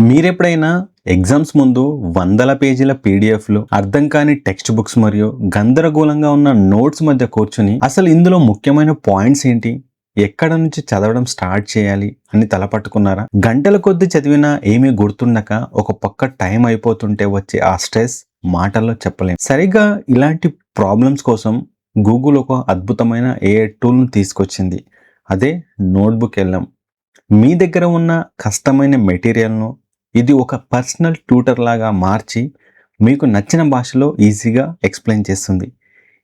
మీరెప్పుడైనా ఎగ్జామ్స్ ముందు వందల పేజీల పీడిఎఫ్లు, అర్థం కాని టెక్స్ట్ బుక్స్ మరియు గందరగోళంగా ఉన్న నోట్స్ మధ్య కూర్చుని అసలు ఇందులో ముఖ్యమైన పాయింట్స్ ఏంటి, ఎక్కడ నుంచి చదవడం స్టార్ట్ చేయాలి అని తలపట్టుకున్నారా? గంటల కొద్ది చదివినా ఏమీ గుర్తుండక ఒక పక్క టైం అయిపోతుంటే వచ్చే ఆ స్ట్రెస్ మాటల్లో చెప్పలేం. సరిగ్గా ఇలాంటి ప్రాబ్లమ్స్ కోసం గూగుల్ ఒక అద్భుతమైన ఏఐ టూల్ను తీసుకొచ్చింది. అదే నోట్బుక్ ఎల్ఎం. మీ దగ్గర ఉన్న కష్టమైన మెటీరియల్ను ఇది ఒక పర్సనల్ ట్యూటర్ లాగా మార్చి మీకు నచ్చిన భాషలో ఈజీగా ఎక్స్ప్లెయిన్ చేస్తుంది.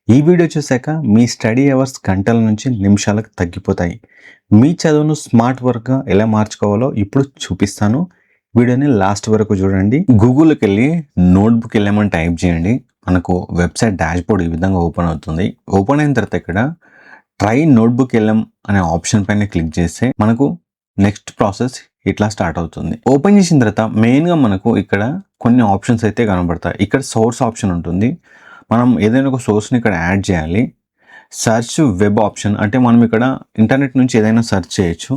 ఈ వీడియో చూశాక మీ స్టడీ అవర్స్ గంటల నుంచి నిమిషాలకు తగ్గిపోతాయి. మీ చదువును స్మార్ట్ వర్క్గా ఎలా మార్చుకోవాలో ఇప్పుడు చూపిస్తాను. వీడియోని లాస్ట్ వరకు చూడండి. గూగుల్కి వెళ్ళి నోట్బుక్ వెళ్ళమని టైప్ చేయండి. మనకు వెబ్సైట్ డాష్బోర్డ్ ఈ విధంగా ఓపెన్ అవుతుంది. ఓపెన్ అయిన తర్వాత ఇక్కడ ట్రై నోట్బుక్ వెళ్ళం అనే ఆప్షన్ పైన క్లిక్ చేస్తే మనకు నెక్స్ట్ ప్రాసెస్ ఇట్లా స్టార్ట్ అవుతుంది. ఓపెన్ చేసిన తర్వాత మెయిన్గా మనకు ఇక్కడ కొన్ని ఆప్షన్స్ అయితే కనబడతాయి. ఇక్కడ సోర్స్ ఆప్షన్ ఉంటుంది. మనం ఏదైనా ఒక సోర్స్ని ఇక్కడ యాడ్ చేయాలి. సెర్చ్ వెబ్ ఆప్షన్ అంటే మనం ఇక్కడ ఇంటర్నెట్ నుంచి ఏదైనా సెర్చ్ చేయొచ్చు.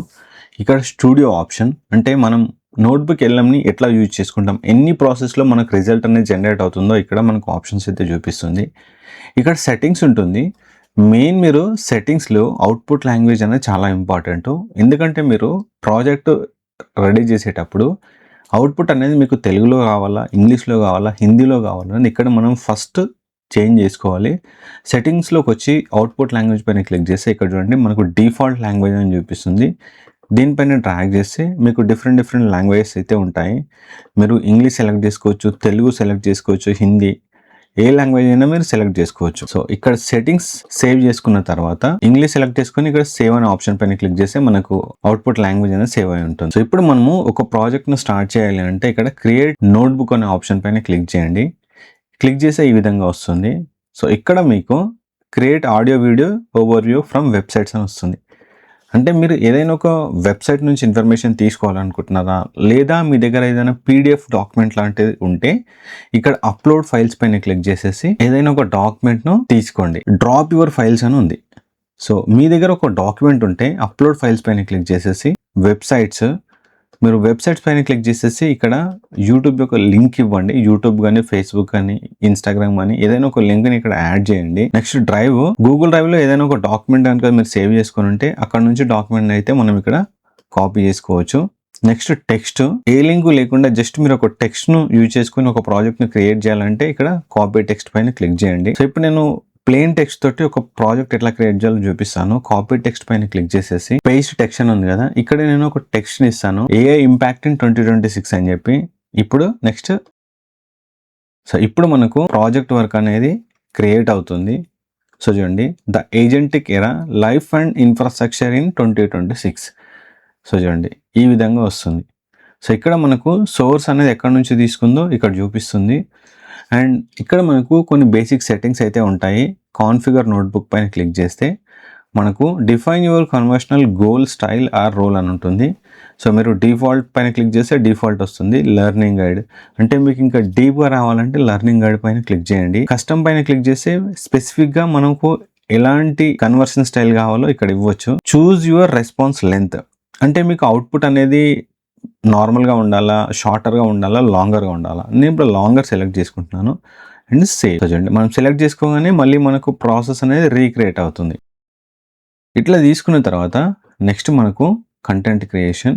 ఇక్కడ స్టూడియో ఆప్షన్ అంటే మనం నోట్బుక్ ఎల్ఎంని ఎట్లా యూజ్ చేసుకుంటాం, ఎన్ని ప్రాసెస్లో మనకు రిజల్ట్ అనేది జనరేట్ అవుతుందో ఇక్కడ మనకు ఆప్షన్స్ అయితే చూపిస్తుంది. ఇక్కడ సెట్టింగ్స్ ఉంటుంది. మెయిన్ మీరు సెట్టింగ్స్లో అవుట్పుట్ లాంగ్వేజ్ అనేది చాలా ఇంపార్టెంట్. ఎందుకంటే మీరు ప్రాజెక్ట్ రెడీ చేసేటప్పుడు అవుట్పుట్ అనేది మీకు తెలుగులో కావాలా, ఇంగ్లీష్లో కావాలా, హిందీలో కావాలా అని ఇక్కడ మనం ఫస్ట్ చేంజ్ చేసుకోవాలి. సెట్టింగ్స్లోకి వచ్చి అవుట్పుట్ లాంగ్వేజ్ పైన క్లిక్ చేస్తే ఇక్కడ చూడండి మనకు డిఫాల్ట్ లాంగ్వేజ్ అని చూపిస్తుంది. దీనిపైన డ్రాగ్ చేస్తే మీకు డిఫరెంట్ లాంగ్వేజెస్ అయితే ఉంటాయి. మీరు ఇంగ్లీష్ సెలెక్ట్ చేసుకోవచ్చు, తెలుగు సెలెక్ట్ చేసుకోవచ్చు, హిందీ ఏ లాంగ్వేజ్ అయినా మీరు సెలెక్ట్ చేసుకోవచ్చు. సో ఇక్కడ సెట్టింగ్స్ సేవ్ చేసుకున్న తర్వాత ఇంగ్లీష్ సెలెక్ట్ చేసుకుని ఇక్కడ సేవ్ అనే ఆప్షన్ పైన క్లిక్ చేస్తే మనకు అవుట్పుట్ లాంగ్వేజ్ అనేది సేవ్ అయి ఉంటుంది. సో ఇప్పుడు మనము ఒక ప్రాజెక్ట్ ను స్టార్ట్ చేయాలి అంటే ఇక్కడ క్రియేట్ నోట్బుక్ అనే ఆప్షన్ పైన క్లిక్ చేయండి. క్లిక్ చేస్తే ఈ విధంగా వస్తుంది. సో ఇక్కడ మీకు create audio video over view from websites అని వస్తుంది. అంటే మీరు ఏదైనా ఒక వెబ్సైట్ నుంచి ఇన్ఫర్మేషన్ తీసుకోవాలనుకుంటున్నారా, లేదా మీ దగ్గర ఏదైనా పీడిఎఫ్ డాక్యుమెంట్ లాంటిది ఉంటే ఇక్కడ అప్లోడ్ ఫైల్స్ పైన క్లిక్ చేసేసి ఏదైనా ఒక డాక్యుమెంట్ను తీసుకోండి. డ్రాప్ యువర్ ఫైల్స్ అని ఉంది. సో మీ దగ్గర ఒక డాక్యుమెంట్ ఉంటే అప్లోడ్ ఫైల్స్ పైన క్లిక్ చేసేసి వెబ్సైట్స్, మీరు వెబ్సైట్స్ పైన క్లిక్ చేసేసి ఇక్కడ యూట్యూబ్ యొక్క లింక్ ఇవ్వండి. యూట్యూబ్ కానీ, ఫేస్బుక్ కానీ, ఇన్స్టాగ్రామ్ కానీ ఏదైనా ఒక లింక్ ని ఇక్కడ యాడ్ చేయండి. నెక్స్ట్ డ్రైవ్, గూగుల్ డ్రైవ్ లో ఏదైనా ఒక డాక్యుమెంట్ కనుక మీరు సేవ్ చేసుకుని ఉంటే అక్కడ నుంచి డాక్యుమెంట్ అయితే మనం ఇక్కడ కాపీ చేసుకోవచ్చు. నెక్స్ట్ టెక్స్ట్, ఏ లింక్ లేకుండా జస్ట్ మీరు ఒక టెక్స్ట్ ను యూజ్ చేసుకుని ఒక ప్రాజెక్ట్ ను క్రియేట్ చేయాలంటే ఇక్కడ కాపీ టెక్స్ట్ పైన క్లిక్ చేయండి. సో ఇప్పుడు నేను ప్లెయిన్ టెక్స్ట్ తోటి ఒక ప్రాజెక్ట్ ఎట్లా క్రియేట్ చేయాలో చూపిస్తాను. కాపీ టెక్స్ట్ పైన క్లిక్ చేసేసి పేస్ట్ టెక్స్ట్ అని ఉంది కదా, ఇక్కడ నేను ఒక టెక్స్ట్ ని ఇస్తాను, ఏఐ ఇంపాక్ట్ ఇన్ 2026 అని చెప్పి. ఇప్పుడు నెక్స్ట్, సో ఇప్పుడు మనకు ప్రాజెక్ట్ వర్క్ అనేది క్రియేట్ అవుతుంది. సో చూడండి, ద ఏజెంటిక్ ఎరా life and infrastructure in 2026. So చూడండి ఈ విధంగా వస్తుంది. సో ఇక్కడ మనకు సోర్స్ అనేది ఎక్కడి నుంచి తీసుకుందో ఇక్కడ చూపిస్తుంది. అండ్ ఇక్కడ మనకు కొన్ని బేసిక్ సెట్టింగ్స్ అయితే ఉంటాయి. కాన్ఫిగర్ నోట్బుక్ పైన క్లిక్ చేస్తే మనకు define your conversational goal, style or role అని ఉంటుంది. సో మీరు డిఫాల్ట్ పైన క్లిక్ చేస్తే డిఫాల్ట్ వస్తుంది. లెర్నింగ్ గైడ్ అంటే మీకు ఇంకా డీప్గా రావాలంటే లెర్నింగ్ గైడ్ పైన క్లిక్ చేయండి. కస్టమ్ పైన క్లిక్ చేస్తే స్పెసిఫిక్గా మనకు ఎలాంటి కన్వర్షన్ స్టైల్ కావాలో ఇక్కడ ఇవ్వచ్చు. చూజ్ యువర్ రెస్పాన్స్ లెంత్ అంటే మీకు అవుట్పుట్ అనేది నార్మల్గా ఉండాలా, షార్టర్గా ఉండాలా, లాంగర్గా ఉండాలా. నేను ఇప్పుడు లాంగర్ సెలెక్ట్ చేసుకుంటున్నాను అండ్ సేవ్. చూడండి మనం సెలెక్ట్ చేసుకోగానే మళ్ళీ మనకు ప్రాసెస్ అనేది రీక్రియేట్ అవుతుంది. ఇట్లా తీసుకున్న తర్వాత నెక్స్ట్ మనకు కంటెంట్ క్రియేషన్.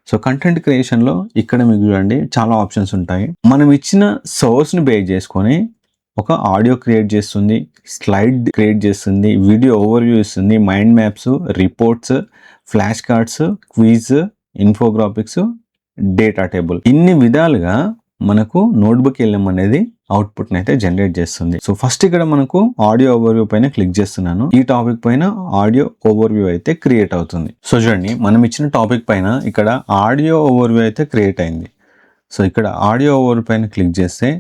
సో కంటెంట్ క్రియేషన్లో ఇక్కడ మీకు చూడండి చాలా ఆప్షన్స్ ఉంటాయి. మనం ఇచ్చిన సోర్స్ని బేస్ చేసుకొని ఒక ఆడియో క్రియేట్ చేస్తుంది, స్లైడ్ క్రియేట్ చేస్తుంది, వీడియో ఓవర్వ్యూ ఇస్తుంది, mind maps, reports, flash cards, quiz, infographics, data table, ఇన్ని విధాలుగా మనకు నోట్బుక్ ఎల్ఎం అనేది అవుట్పుట్ అయితే జనరేట్ చేస్తుంది. సో ఫస్ట్ ఇక్కడ మనకు ఆడియో ఓవర్వ్యూ పైన క్లిక్ చేస్తున్నాను. ఈ టాపిక్ పైన ఆడియో ఓవర్వ్యూ అయితే క్రియేట్ అవుతుంది. సో చూడండి మనం ఇచ్చిన టాపిక్ పైన ఇక్కడ ఆడియో ఓవర్వ్యూ అయితే క్రియేట్ అయింది. సో ఇక్కడ ఆడియో ఓవర్వ్యూ పైన క్లిక్ చేస్తే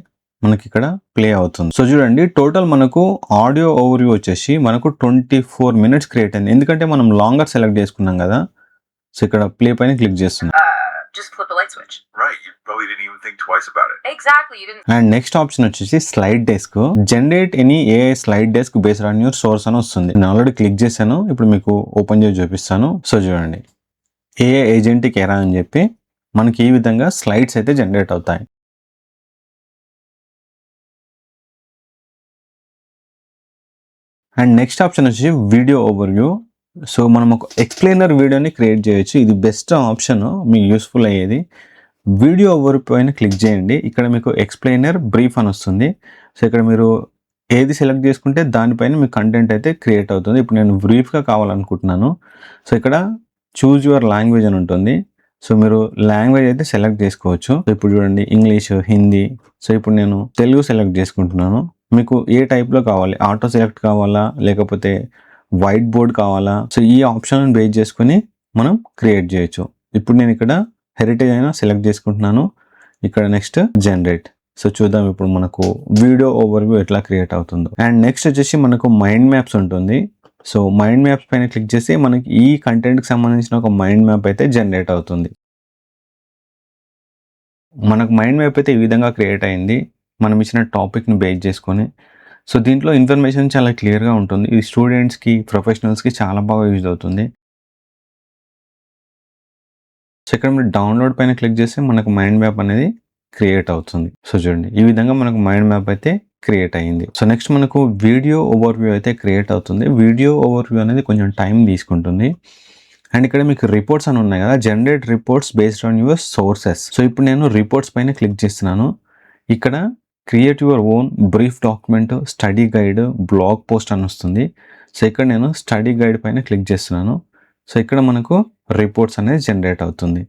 మనకి ఇక్కడ ప్లే అవుతుంది. సో చూడండి టోటల్ మనకు ఆడియో ఓవర్వ్యూ వచ్చేసి మనకు 24 minutes క్రియేట్ అయింది. ఎందుకంటే మనం లాంగర్ సెలెక్ట్ చేసుకున్నాం కదా. సో ఇక్కడ ప్లే పైన క్లిక్ చేస్తున్నాం. Just flip the light switch. Right, you probably didn't even think twice about it. Exactly, you didn't. And next option వచ్చేసి slide deck. Generate any AI slide deck based on your source అని వస్తుంది. నేను already click చేశాను. ఇప్పుడు మీకు open చేసి చూపిస్తాను. So చూడండి ఏఐ ఏజెంటిక్ ఎరా అని చెప్పి మనకి ఈ విధంగా స్లైడ్స్ అయితే జనరేట్ అవుతాయి. అండ్ నెక్స్ట్ ఆప్షన్ వచ్చి వీడియో ఓవర్వ్యూ. సో మనం ఒక ఎక్స్ప్లెయినర్ వీడియోని క్రియేట్ చేయొచ్చు. ఇది బెస్ట్ ఆప్షన్, మీకు యూస్ఫుల్ అయ్యేది. వీడియో ఓవర్ పైన క్లిక్ చేయండి. ఇక్కడ మీకు ఎక్స్ప్లెయినర్ బ్రీఫ్ అని వస్తుంది. సో ఇక్కడ మీరు ఏది సెలెక్ట్ చేసుకుంటే దానిపైన మీ కంటెంట్ అయితే క్రియేట్ అవుతుంది. ఇప్పుడు నేను బ్రీఫ్గా కావాలనుకుంటున్నాను. సో ఇక్కడ చూజ్ యువర్ లాంగ్వేజ్ అని ఉంటుంది. సో మీరు లాంగ్వేజ్ అయితే సెలెక్ట్ చేసుకోవచ్చు. సో ఇప్పుడు చూడండి ఇంగ్లీష్, హిందీ. సో ఇప్పుడు నేను తెలుగు సెలెక్ట్ చేసుకుంటున్నాను. మీకు ఏ టైప్లో కావాలి, ఆటో సెలెక్ట్ కావాలా లేకపోతే వైట్ బోర్డ్ కావాలా? సో ఈ ఆప్షన్ బేస్ చేసుకుని మనం క్రియేట్ చేయొచ్చు. ఇప్పుడు నేను ఇక్కడ హెరిటేజ్ అయినా సెలెక్ట్ చేసుకుంటున్నాను. ఇక్కడ నెక్స్ట్ జనరేట్. సో చూద్దాం ఇప్పుడు మనకు వీడియో ఓవర్వ్యూ ఎట్లా క్రియేట్ అవుతుందో. అండ్ నెక్స్ట్ వచ్చేసి మనకు మైండ్ మ్యాప్స్ ఉంటుంది. సో మైండ్ మ్యాప్స్ పైన క్లిక్ చేసి మనకి ఈ కంటెంట్కి సంబంధించిన ఒక మైండ్ మ్యాప్ అయితే జనరేట్ అవుతుంది. మనకు మైండ్ మ్యాప్ అయితే ఈ విధంగా క్రియేట్ అయింది, మనం ఇచ్చిన టాపిక్ని బేస్ చేసుకొని. సో దీంట్లో ఇన్ఫర్మేషన్ చాలా క్లియర్గా ఉంటుంది. ఇది స్టూడెంట్స్కి, ప్రొఫెషనల్స్కి చాలా బాగా యూజ్ అవుతుంది. సో ఇక్కడ మీరు డౌన్లోడ్ పైన క్లిక్ చేస్తే మనకు మైండ్ మ్యాప్ అనేది క్రియేట్ అవుతుంది. సో చూడండి ఈ విధంగా మనకు మైండ్ మ్యాప్ అయితే క్రియేట్ అయ్యింది. సో నెక్స్ట్ మనకు వీడియో ఓవర్వ్యూ అయితే క్రియేట్ అవుతుంది. వీడియో ఓవర్వ్యూ అనేది కొంచెం టైం తీసుకుంటుంది. అండ్ ఇక్కడ మీకు రిపోర్ట్స్ అని ఉన్నాయి కదా, generate reports based on your sources. So ఇప్పుడు నేను రిపోర్ట్స్ పైన క్లిక్ చేస్తున్నాను. ఇక్కడ create your own brief document, study guide, blog post అని వస్తుంది. సో ఇక్కడ నేను స్టడీ గైడ్ పైన క్లిక్ చేస్తున్నాను. సో ఇక్కడ మనకు రిపోర్ట్స్ అనేది జనరేట్ అవుతుంది.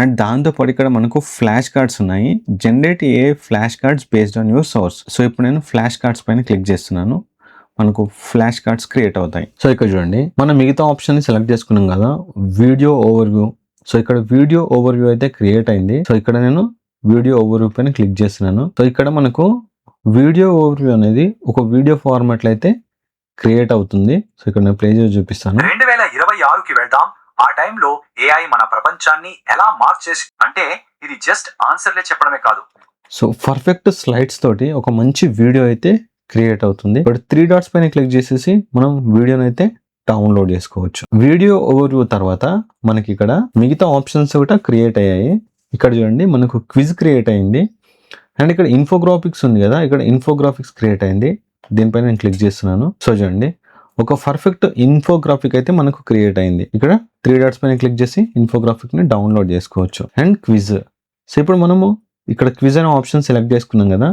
అండ్ దాంతోపాటు ఇక్కడ మనకు ఫ్లాష్ కార్డ్స్ ఉన్నాయి. Generate a flash cards based on your source. So ఇప్పుడు నేను ఫ్లాష్ కార్డ్స్ పైన క్లిక్ చేస్తున్నాను. మనకు ఫ్లాష్ కార్డ్స్ క్రియేట్ అవుతాయి. సో ఇక్కడ చూడండి మనం మిగతా ఆప్షన్ సెలెక్ట్ చేసుకున్నాం కదా, వీడియో ఓవర్వ్యూ. సో ఇక్కడ వీడియో ఓవర్వ్యూ అయితే క్రియేట్ అయింది. సో ఇక్కడ నేను వీడియో ఓవర్వ్యూ పైన క్లిక్ చేస్తున్నాను. సో ఇక్కడ మనకు వీడియో ఓవర్వ్యూ అనేది ఒక వీడియో ఫార్మాట్లో అయితే క్రియేట్ అవుతుంది. సో ఇక్కడ నేను ప్లే చేసి చూపిస్తాను. 2026కి వెళ్దాం. ఆ టైంలో ఏఐ మన ప్రపంచాన్ని ఎలా మార్చేసి, అంటే ఇది జస్ట్ ఆన్సర్లే చెప్పడమే కాదు. సో పర్ఫెక్ట్ స్లైడ్స్ తోటి ఒక మంచి వీడియో అయితే క్రియేట్ అవుతుంది. ఇప్పుడు 3 డాట్స్ పైన క్లిక్ చేసేసి మనం వీడియోని అయితే డౌన్లోడ్ చేసుకోవచ్చు. వీడియో ఓవర్వ్యూ తర్వాత మనకి ఇక్కడ మిగతా ఆప్షన్స్ కూడా క్రియేట్ అయ్యాయి. ఇక్కడ చూడండి మనకు క్విజ్ క్రియేట్ అయింది. అండ్ ఇక్కడ ఇన్ఫోగ్రాఫిక్స్ ఉంది కదా, ఇక్కడ ఇన్ఫోగ్రాఫిక్స్ క్రియేట్ అయింది. దీనిపైన నేను క్లిక్ చేస్తున్నాను. సో చూడండి ఒక పర్ఫెక్ట్ ఇన్ఫోగ్రాఫిక్ అయితే మనకు క్రియేట్ అయింది. ఇక్కడ 3 డాట్స్ పైన క్లిక్ చేసి ఇన్ఫోగ్రాఫిక్ ని డౌన్లోడ్ చేసుకోవచ్చు. And quiz. సో ఇప్పుడు మనము ఇక్కడ క్విజ్ అనే ఆప్షన్ సెలెక్ట్ చేసుకున్నాం కదా,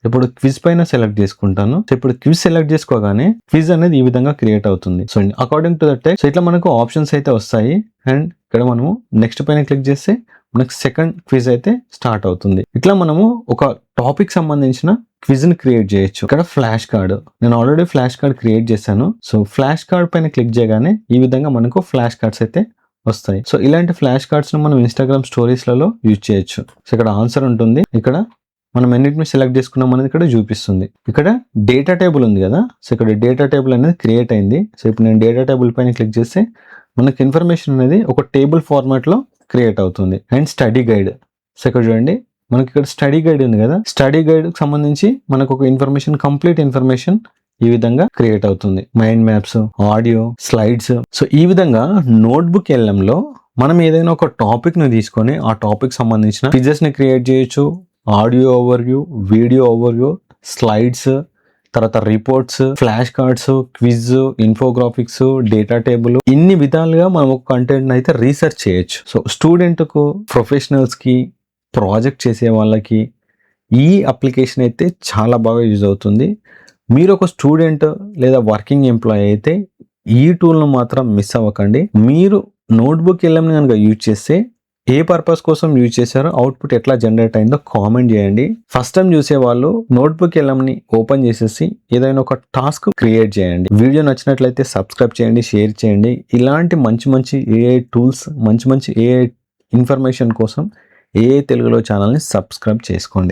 ఇప్పుడు క్విజ్ పైన సెలెక్ట్ చేసుకుంటాను. సో ఇప్పుడు క్విజ్ సెలెక్ట్ చేసుకోగానే క్విజ్ అనేది ఈ విధంగా క్రియేట్ అవుతుంది. So according to that so ఇట్లా మనకు ఆప్షన్స్ అయితే వస్తాయి. అండ్ ఇక్కడ మనము నెక్స్ట్ పైన క్లిక్ చేస్తే మనకు సెకండ్ క్విజ్ అయితే స్టార్ట్ అవుతుంది. ఇట్లా మనము ఒక టాపిక్ సంబంధించిన క్విజ్ ని క్రియేట్ చేయొచ్చు. ఇక్కడ ఫ్లాష్ కార్డ్, నేను ఆల్రెడీ ఫ్లాష్ కార్డ్ క్రియేట్ చేశాను. సో ఫ్లాష్ కార్డ్ పైన క్లిక్ చేయగానే ఈ విధంగా మనకు ఫ్లాష్ కార్డ్స్ అయితే వస్తాయి. సో ఇలాంటి ఫ్లాష్ కార్డ్స్ ను మనం ఇన్స్టాగ్రామ్ స్టోరీస్లలో యూజ్ చేయొచ్చు. సో ఇక్కడ ఆన్సర్ ఉంటుంది. ఇక్కడ మనం ఎన్నిటిని సెలెక్ట్ చేసుకున్నాం అనేది ఇక్కడ చూపిస్తుంది. ఇక్కడ డేటా టేబుల్ ఉంది కదా, సో ఇక్కడ డేటా టేబుల్ అనేది క్రియేట్ అయింది. సో ఇప్పుడు నేను డేటా టేబుల్ పైన క్లిక్ చేస్తే మనకి ఇన్ఫర్మేషన్ అనేది ఒక టేబుల్ ఫార్మాట్ లో క్రియేట్ అవుతుంది. And study guide. సో ఇక్కడ చూడండి మనకి ఇక్కడ స్టడీ గైడ్ ఉంది కదా, స్టడీ గైడ్ కి సంబంధించి మనకు ఒక ఇన్ఫర్మేషన్, కంప్లీట్ ఇన్ఫర్మేషన్ ఈ విధంగా క్రియేట్ అవుతుంది. Mind maps, audio, slides. So ఈ విధంగా నోట్బుక్ ఎల్ఎంలో మనం ఏదైనా ఒక టాపిక్ ని తీసుకొని ఆ టాపిక్ సంబంధించిన క్విజెస్ ని క్రియేట్ చేయొచ్చు. Audio overview, video overview, slides, తర్వాత reports, flash cards, quiz, infographics, data table, ఇన్ని విధాలుగా మనం ఒక కంటెంట్ అయితే రీసెర్చ్ చేయొచ్చు. సో స్టూడెంట్ కు, ప్రొఫెషనల్స్ కి, ప్రాజెక్ట్ చేసే వాళ్ళకి ఈ అప్లికేషన్ అయితే చాలా బాగా యూజ్ అవుతుంది. మీరు ఒక స్టూడెంట్ లేదా వర్కింగ్ ఎంప్లాయీ అయితే ఈ టూల్ను మాత్రం మిస్ అవ్వకండి. మీరు నోట్బుక్ ఎల్ఎంని కనుక యూజ్ చేస్తే ఏ పర్పస్ కోసం యూజ్ చేశారో, అవుట్పుట్ ఎట్లా జనరేట్ అయిందో కామెంట్ చేయండి. ఫస్ట్ టైం చూసే వాళ్ళు నోట్బుక్ ఎల్ఎంని ఓపెన్ చేసేసి ఏదైనా ఒక టాస్క్ క్రియేట్ చేయండి. వీడియో నచ్చినట్లయితే సబ్స్క్రైబ్ చేయండి, షేర్ చేయండి. ఇలాంటి మంచి మంచి ఏఐ టూల్స్, మంచి మంచి ఏఐ ఇన్ఫర్మేషన్ కోసం ఏఐ తెలుగులో ఛానల్ని సబ్స్క్రైబ్ చేసుకోండి.